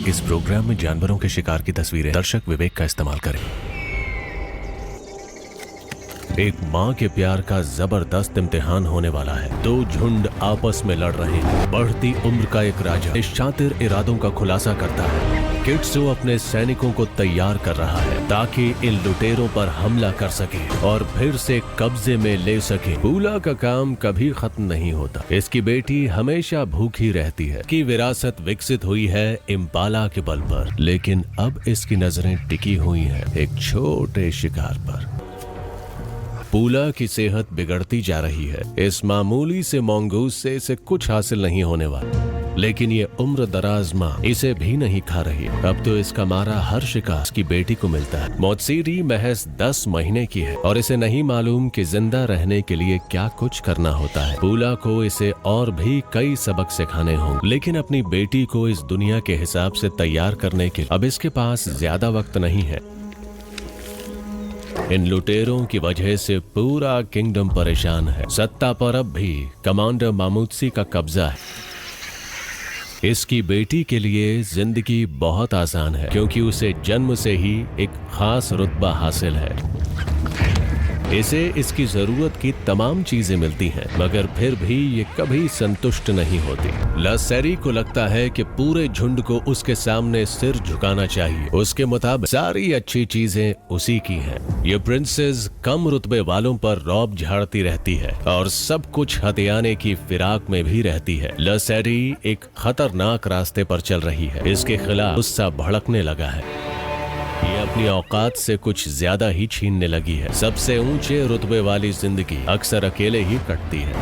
इस प्रोग्राम में जानवरों के शिकार की तस्वीरें दर्शक विवेक का इस्तेमाल करें। एक माँ के प्यार का जबरदस्त इम्तिहान होने वाला है। दो झुंड आपस में लड़ रहे हैं। बढ़ती उम्र का एक राजा इस शातिर इरादों का खुलासा करता है। किट्सो अपने सैनिकों को तैयार कर रहा है ताकि इन लुटेरों पर हमला कर सके और फिर से कब्जे में ले सके। पूला का काम कभी खत्म नहीं होता। इसकी बेटी हमेशा भूखी रहती है कि विरासत विकसित हुई है इम्पाला के बल पर, लेकिन अब इसकी नजरें टिकी हुई हैं एक छोटे शिकार पर। पूला की सेहत बिगड़ती जा रही है। इस मामूली से मंगूस से इसे कुछ हासिल नहीं होने वाला, लेकिन ये उम्र दराज माँ इसे भी नहीं खा रही। अब तो इसका मारा हर शिकार इसकी बेटी को मिलता है। मोत्सीरी महज 10 महीने की है और इसे नहीं मालूम कि जिंदा रहने के लिए क्या कुछ करना होता है। पूला को इसे और भी कई सबक सिखाने होंगे, लेकिन अपनी बेटी को इस दुनिया के हिसाब से तैयार करने के अब इसके पास ज्यादा वक्त नहीं है। इन लुटेरों की वजह से पूरा किंगडम परेशान है। सत्ता पर अब भी कमांडर मामूत्सी का कब्जा है। इसकी बेटी के लिए जिंदगी बहुत आसान है क्योंकि उसे जन्म से ही एक खास रुतबा हासिल है। इसे इसकी जरूरत की तमाम चीजें मिलती हैं, मगर फिर भी ये कभी संतुष्ट नहीं होती। लसेरी को लगता है कि पूरे झुंड को उसके सामने सिर झुकाना चाहिए। उसके मुताबिक सारी अच्छी चीजें उसी की हैं। ये प्रिंसेस कम रुतबे वालों पर रौब झाड़ती रहती है और सब कुछ हथियाने की फिराक में भी रहती है। लसेरी एक खतरनाक रास्ते पर चल रही है। इसके खिलाफ गुस्सा भड़कने लगा है। ये अपनी औकात से कुछ ज्यादा ही छीनने लगी है। सबसे ऊंचे रुतबे वाली जिंदगी अक्सर अकेले ही कटती है।